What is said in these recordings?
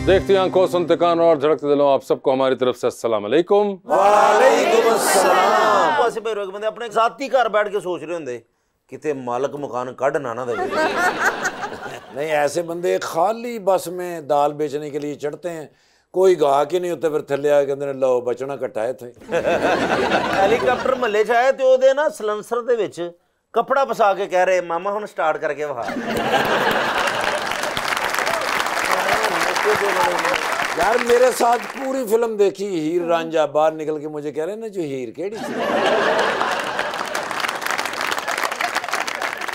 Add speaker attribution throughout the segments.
Speaker 1: देखती आंखों, सुनते कान और झड़कते दिलों, आप सबको हमारी तरफ से अस्सलाम वालेकुम।
Speaker 2: वालेकुम अस्सलाम। पासे पे रोक बंदे अपने जाती घर बैठ के सोच रहे होंगे किते मालक मकान कढ़ ना दे।
Speaker 3: नहीं, ऐसे बंदे खाली बस में दाल बेचने के लिए चढ़ते हैं, कोई गाह के नहीं होते, फिर थले आके कहंदे लो बचना कटाए थे।
Speaker 2: हेलीकॉप्टर महल्ले च आए ते ओदे ना सलंसर दे विच कपड़ा फसा के कह रहे मामा हुण स्टार्ट करके वहा।
Speaker 3: यार मेरे साथ पूरी फिल्म देखी, हीर रांझा, बाहर निकल के मुझे कह रहे हैं ना जो हीर केड़ी थी।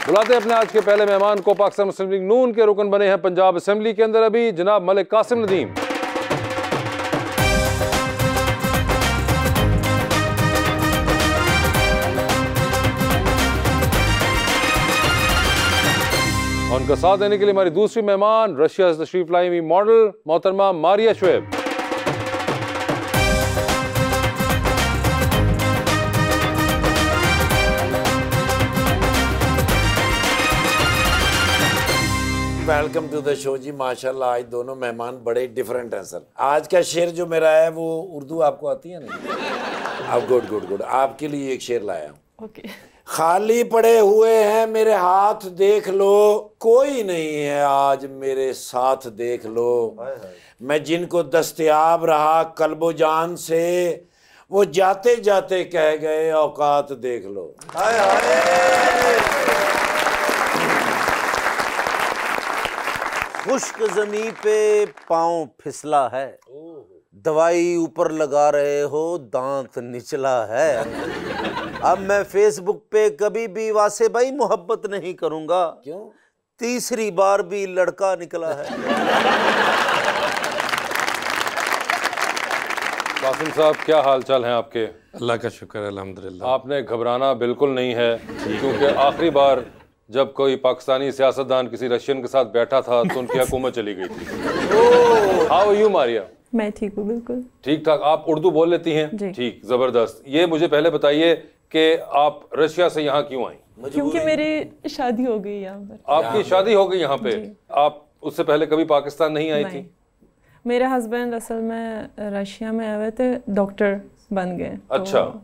Speaker 1: बुलाते हैं अपने आज के पहले मेहमान को। पाकिस्तान मुस्लिम लीग नून के रुकन बने हैं पंजाब असेंबली के अंदर अभी, जनाब मलिक कासिम नदीम। और उनका साथ देने के लिए हमारी दूसरी मेहमान, रशिया से तशरीफ लाई हुई मॉडल मोहतरमा Maria Shoaib.
Speaker 3: Welcome to the show जी। माशाल्लाह आज दोनों मेहमान बड़े डिफरेंट हैं सर। आज का शेर जो मेरा है वो उर्दू आपको आती है ना? अब गुड गुड गुड, आपके लिए एक शेर लाया हूँ।
Speaker 4: ओके।
Speaker 3: खाली पड़े हुए हैं मेरे हाथ देख लो, कोई नहीं है आज मेरे साथ देख लो। मैं जिनको दस्तयाब रहा कल्बो जान से, वो जाते जाते कह गए औकात देख लो।
Speaker 2: खुश्क जमी पे पाँव फिसला है, दवाई ऊपर लगा रहे हो दांत निचला है। अब मैं फेसबुक पे कभी भी वासे भाई मोहब्बत नहीं करूंगा।
Speaker 3: क्यों?
Speaker 2: तीसरी बार भी लड़का निकला है।
Speaker 1: कासिम साहब, क्या हाल चाल हैं आपके?
Speaker 5: अल्लाह का शुक्र है, अल्हम्दुलिल्लाह।
Speaker 1: आपने घबराना बिल्कुल नहीं है, क्योंकि आखिरी बार जब कोई पाकिस्तानी सियासतदान किसी रशियन के साथ बैठा था तो उनकी हुकूमत चली गई थी। How are you Maria?
Speaker 4: मैं ठीक हूँ, बिल्कुल
Speaker 1: ठीक ठाक। आप उर्दू बोल लेती हैं? ठीक, जबरदस्त। ये मुझे पहले बताइए कि आप रशिया से यहाँ क्यों आई?
Speaker 4: क्योंकि मेरी शादी हो गई यहाँ पर।
Speaker 1: आपकी शादी हो गई यहाँ पे? आप उससे पहले कभी पाकिस्तान नहीं आई थी?
Speaker 4: मेरे हस्बैंड असल में रशिया में आए थे, डॉक्टर बन गए।
Speaker 1: अच्छा।
Speaker 4: तो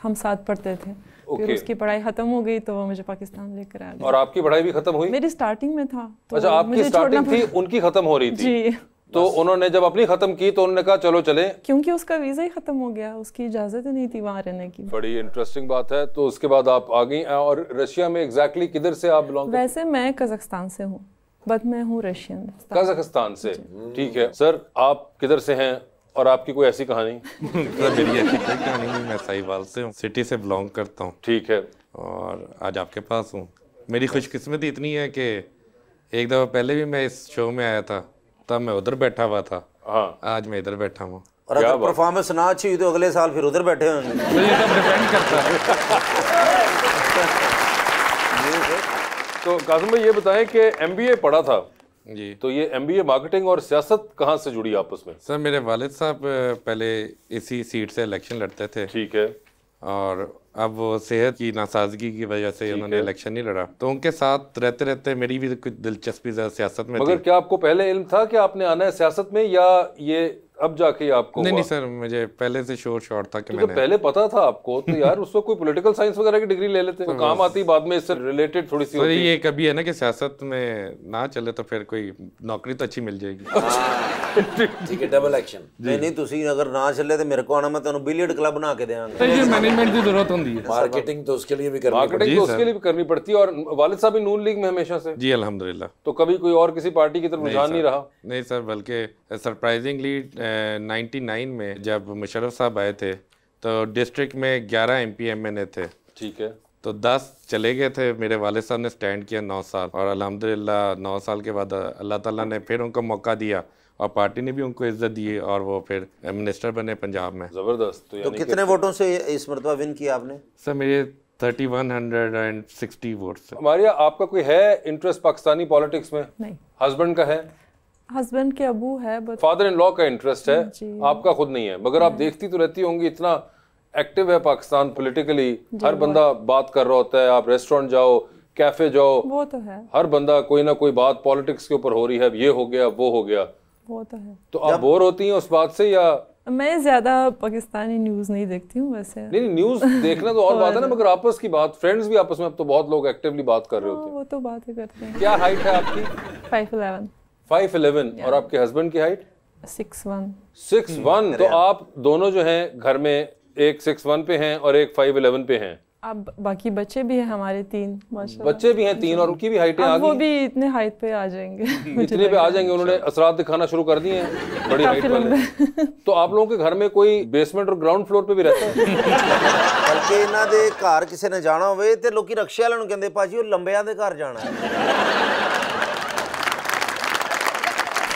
Speaker 4: हम साथ पढ़ते थे। फिर उसकी पढ़ाई खत्म हो गई तो वो मुझे पाकिस्तान लेकर आ गए।
Speaker 1: और आपकी पढ़ाई भी खत्म हुई?
Speaker 4: मेरी स्टार्टिंग में था तो
Speaker 1: अच्छा, आपकी स्टार्टिंग थी, उनकी खत्म हो रही थी।
Speaker 4: जी।
Speaker 1: तो उन्होंने जब अपनी खत्म की तो उन्होंने कहा चलो चले,
Speaker 4: क्योंकि उसका वीजा ही खत्म हो गया, उसकी इजाजत ही नहीं थी वहाँ रहने की।
Speaker 1: बड़ी इंटरेस्टिंग बात है। तो उसके बाद आप आ गई। और रशिया में एग्जैक्टली किधर से आप बिलोंग?
Speaker 4: वैसे मैं कजाकिस्तान से हूँ, बट मैं हूँ रशियन।
Speaker 1: कजाकिस्तान से? ठीक है सर, आप किधर से हैं और आपकी कोई ऐसी कहानी?
Speaker 5: सर मेरी ऐसी कोई कहानी नहीं, मैं साहिवाल से हूँ, सिटी से बिलोंग करता हूँ।
Speaker 1: ठीक है।
Speaker 5: और आज आपके पास हूँ। मेरी खुशकिस्मती इतनी है कि एक दफ़ा पहले भी मैं इस शो में आया था, तब मैं उधर बैठा हुआ था।
Speaker 1: हाँ,
Speaker 5: आज मैं इधर बैठा हूँ।
Speaker 2: और अगर परफॉर्मेंस ना अच्छी हुई तो अगले साल फिर उधर बैठे होंगे।
Speaker 5: तो ये सब डिपेंड करता है।
Speaker 1: तो कासिम भाई ये बताएं कि एमबीए पढ़ा था
Speaker 5: जी,
Speaker 1: तो ये एमबीए मार्केटिंग और सियासत कहाँ से जुड़ी आपस में?
Speaker 5: सर मेरे वालिद साहब पहले इसी सीट से इलेक्शन लड़ते थे।
Speaker 1: ठीक है।
Speaker 5: और अब वो सेहत की नासाजगी की वजह से उन्होंने इलेक्शन नहीं लड़ा, तो उनके साथ रहते रहते मेरी भी कुछ दिलचस्पी सियासत में
Speaker 1: मगर
Speaker 5: थी।
Speaker 1: क्या आपको पहले इल्म था कि आपने आना है सियासत में, या ये अब जाके आपको?
Speaker 5: नहीं सर, मुझे पहले से शॉर्ट था कि
Speaker 1: तो
Speaker 5: मैंने
Speaker 1: पहले पता था आपको तो यार उसको कोई पॉलिटिकल साइंस वगैरह की डिग्री ले लेते, तो काम आती बाद में इससे रिलेटेड थोड़ी सी होती।
Speaker 5: ये कभी है ना कि सियासत में ना चले तो फिर कोई नौकरी तो अच्छी मिल जाएगी।
Speaker 3: ठीक है, डबल एक्शन।
Speaker 2: नहीं तुसी अगर ना चले तो मेरे को आना, मैं तेन बिलियर्ड क्लब बना के देंगे।
Speaker 5: तो ये मैनेजमेंट की जरूरत होती है,
Speaker 3: मार्केटिंग तो उसके लिए भी करनी
Speaker 1: मार्केटिंग तो उसके लिए भी करनी पड़ती है। और वालिद साहब भी नून लीग में हमेशा से?
Speaker 5: जी अल्हम्दुलिल्लाह।
Speaker 1: तो कभी कोई और किसी पार्टी की तरफ रुझान नहीं रहा?
Speaker 5: नहीं सर, बल्कि सरप्राइजिंगली 99 में जब मुशर्रफ साहब आए थे तो डिस्ट्रिक्ट में 11 MP MNA थे।
Speaker 1: ठीक है।
Speaker 5: तो 10 चले गए थे। मेरे वालिद साहब ने स्टैंड किया 9 साल, और अल्हम्दुलिल्लाह 9 साल के बाद अल्लाह ताला ने फिर उनको मौका दिया और पार्टी ने भी उनको इज्जत दी और वो फिर मिनिस्टर बने पंजाब में।
Speaker 1: जबरदस्त।
Speaker 2: तो कितने वोटों से इस मरतबा विन किया आपने?
Speaker 5: सर मेरे 3160 वोट्स।
Speaker 1: मारिया, आपका कोई है इंटरेस्ट पाकिस्तानी पॉलिटिक्स में?
Speaker 4: नहीं।
Speaker 1: हस्बैंड का है?
Speaker 4: हस्बैंड के अबू है, बट
Speaker 1: फादर इन लॉ का इंटरेस्ट है, आपका खुद नहीं है। मगर आप देखती तो रहती होंगी, इतना एक्टिव है पाकिस्तान पॉलिटिकली, हर बंदा बात कर रहा होता है। आप रेस्टोरेंट जाओ, कैफे जाओ,
Speaker 4: वो तो है,
Speaker 1: हर बंदा कोई ना कोई बात पॉलिटिक्स के ऊपर हो रही है, ये हो गया वो हो गया।
Speaker 4: वो तो है।
Speaker 1: तो आप बोर होती हैं उस बात से, या?
Speaker 4: मैं ज्यादा पाकिस्तानी न्यूज नहीं देखती हूँ वैसे।
Speaker 1: नहीं, न्यूज देखना तो और बात है ना, मगर आपस की बात, फ्रेंड्स भी आपस में अब तो बहुत लोग एक्टिवली बात कर रहे होते हैं।
Speaker 4: वो तो बातें करते हैं।
Speaker 1: क्या हाइट है आपकी?
Speaker 4: 5'11".
Speaker 1: 5'11". और आपके हस्बैंड की हाइट?
Speaker 4: 6'1".
Speaker 1: 6'1". तो आप दोनों जो हैं घर में, एक 6'1" पे हैं और एक 5'11" पे हैं।
Speaker 4: अब बाकी बच्चे भी हैं हमारे 3 माशाल्लाह।
Speaker 1: बच्चे भी हैं 3 और उनकी भी हाइटें आ
Speaker 4: अब वो
Speaker 1: गई?
Speaker 4: भी इतने हाइट पे आ जाएंगे।
Speaker 1: इतने पे आ जाएंगे, उन्होंने असरात दिखाना शुरू कर दिए हैं बड़ी हाइट वाले। तो आप लोगों के घर में कोई बेसमेंट और ग्राउंड फ्लोर पे भी रहता है?
Speaker 2: बल्कि इन्हां दे घर किसी ने जाना होवे ते लोकी रक्शे वाले नूं कहंदे भाजी वो लंबिਆਂ ਦੇ घर जाना है।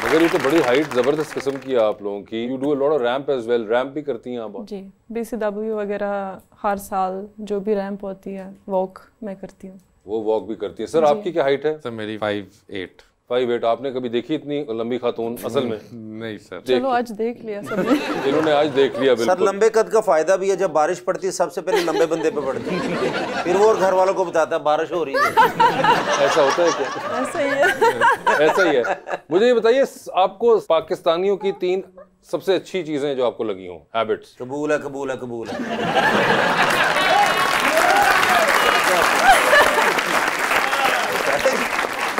Speaker 1: मगर ये तो बड़ी हाइट जबरदस्त किस्म की है आप लोगों की। You do a lot of ramp as well. Ramp भी करती हैं आप?
Speaker 4: जी, BCW वगैरह हर साल जो भी रैंप होती है वॉक मैं करती हूँ।
Speaker 1: वो वॉक भी करती है। सर आपकी क्या हाइट है?
Speaker 5: सर मेरी 5'8".
Speaker 1: 5'8". आपने कभी देखी इतनी लंबी खातून असल में?
Speaker 5: नहीं सर।
Speaker 4: चलो आज देख लिया सबने।
Speaker 1: इन्होंने आज देख लिया।
Speaker 2: सर
Speaker 1: बिल्कुल।
Speaker 2: लंबे कद का फायदा भी है, जब बारिश पड़ती है सबसे पहले लंबे बंदे पे पड़ती है, फिर वो और घर वालों को बताता है बारिश हो रही है।
Speaker 1: ऐसा होता है क्या?
Speaker 4: ऐसा ही है।
Speaker 1: ऐसा ही है। मुझे ये बताइए, आपको पाकिस्तानियों की 3 सबसे अच्छी चीजें जो आपको लगी हों, हैबिट्स।
Speaker 2: कबूल है, कबूल है, कबूल है।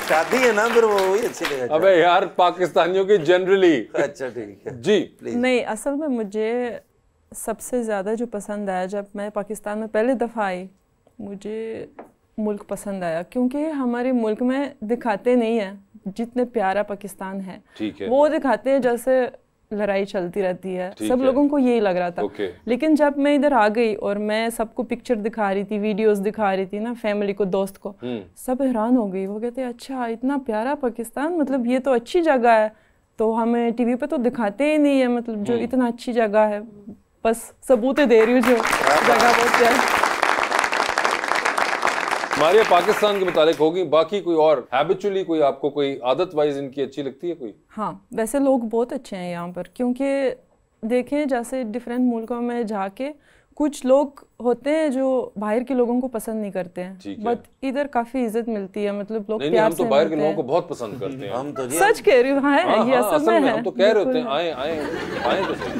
Speaker 2: शादी है ना, फिर वो ही अच्छी लगेगा।
Speaker 1: अबे यार, पाकिस्तानियों की जनरली।
Speaker 2: अच्छा ठीक है
Speaker 1: जी।
Speaker 4: नहीं, असल में मुझे सबसे ज़्यादा जो पसंद आया जब मैं पाकिस्तान में पहले दफ़ा आई, मुझे मुल्क पसंद आया क्योंकि हमारे मुल्क में दिखाते नहीं हैं जितने प्यारा पाकिस्तान है।
Speaker 1: ठीक है।
Speaker 4: वो दिखाते हैं जैसे लड़ाई चलती रहती है, सब लोगों को यही लग रहा था। लेकिन जब मैं इधर आ गई और मैं सबको पिक्चर दिखा रही थी, वीडियोस दिखा रही थी ना, फैमिली को, दोस्त को, सब हैरान हो गई। वो कहते अच्छा इतना प्यारा पाकिस्तान, मतलब ये तो अच्छी जगह है, तो हमें टीवी पे तो दिखाते ही नहीं है, मतलब जो इतना अच्छी जगह है। बस सबूत दे रही हूँ जो जगह बहुत प्यारी।
Speaker 1: हमारे पाकिस्तान के मुतालिक होगी, बाकी कोई और हैबिचुअली कोई आपको कोई आदत वाइज इनकी अच्छी लगती है कोई?
Speaker 4: हाँ, वैसे लोग बहुत अच्छे हैं यहाँ पर, क्योंकि देखें जैसे डिफरेंट मुल्कों में जाके कुछ लोग होते हैं जो बाहर के लोगों को पसंद नहीं करते हैं, बट इधर काफी इज्जत मिलती है, मतलब लोग
Speaker 1: नहीं,
Speaker 4: प्यार
Speaker 1: हम तो बाहर के लोगों को बहुत पसंद करते हैं।
Speaker 2: हम तो
Speaker 4: सच कह रही हूँ। हाँ, ये असल में है।
Speaker 1: हम तो कह रहे होते हैं आए आए आए तो सही।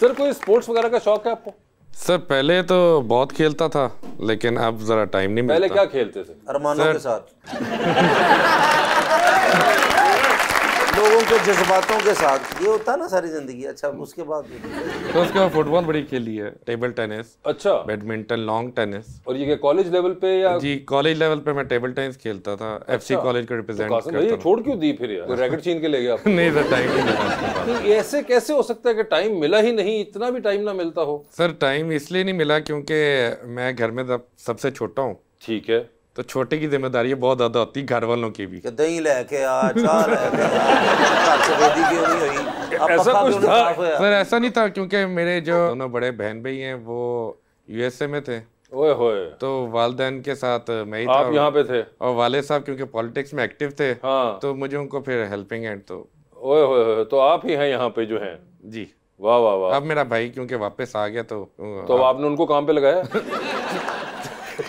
Speaker 1: सर कोई स्पोर्ट्स वगैरह का शौक है आपको?
Speaker 5: सर पहले तो बहुत खेलता था, लेकिन अब जरा टाइम नहीं मिलता।
Speaker 1: पहले क्या खेलते थे?
Speaker 2: अरमानों के साथ, लोगों के जज्बातों के साथ, ये होता है ना सारी जिंदगी। अच्छा, उसके बाद
Speaker 5: तो उसके बाद फुटबॉल बड़ी खेली है, टेबल टेनिस,
Speaker 1: अच्छा,
Speaker 5: बैडमिंटन, लॉन्ग टेनिस।
Speaker 1: और ये क्या कॉलेज लेवल पे या?
Speaker 5: जी, कॉलेज लेवल पे मैं टेबल टेनिस खेलता था। FC कॉलेज को रिप्रेजेंट करता था।
Speaker 1: ये छोड़ क्यों दी फिर यार? रैकेट छीन के ले गया?
Speaker 5: नहीं सर, टाइम नहीं मिला।
Speaker 1: तो ऐसे कैसे हो सकता है कि टाइम मिला ही नहीं? इतना भी टाइम ना मिलता हो?
Speaker 5: सर टाइम इसलिए नहीं मिला क्योंकि मैं घर में सबसे छोटा हूँ।
Speaker 1: ठीक है।
Speaker 5: तो छोटे की जिम्मेदारी बहुत ज्यादा होती है, घर वालों की भी।
Speaker 2: दही लेके आ, चाह लेके आ, सफेदी क्यों नहीं हुई? अब
Speaker 1: ऐसा
Speaker 2: पक्का
Speaker 1: कुछ
Speaker 2: क्यों नहीं
Speaker 1: था?
Speaker 2: साफ होया?
Speaker 5: सर ऐसा नहीं था, क्योंकि मेरे जो दोनों बड़े बहन भाई हैं वो USA में थे।
Speaker 1: ओए होए।
Speaker 5: तो वालिदैन के साथ मैं ही था।
Speaker 1: आप यहाँ पे थे?
Speaker 5: और वाले साहब क्योंकि पॉलिटिक्स में एक्टिव थे,
Speaker 1: हाँ।
Speaker 5: तो मुझे उनको फिर हेल्पिंग हैंड। तो
Speaker 1: ओए होए, तो आप ही हैं यहाँ पे जो हैं?
Speaker 5: जी।
Speaker 1: वाह वाह वाह।
Speaker 5: अब मेरा भाई क्योंकि वापस आ गया, तो
Speaker 1: आपने उनको काम पे लगाया?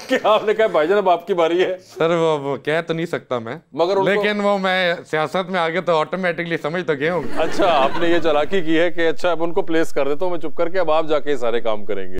Speaker 1: क्या आपने कहा भाईजान अब आपकी बारी है?
Speaker 5: सर वो कह तो नहीं सकता मैं,
Speaker 1: मगर
Speaker 5: लेकिन वो मैं सियासत में आ गया तो ऑटोमेटिकली समझ तो गया हूँ।
Speaker 1: अच्छा, आपने ये चालाकी की है कि अच्छा अब उनको प्लेस कर देता हूँ मैं चुप करके, अब आप जाके सारे काम करेंगे।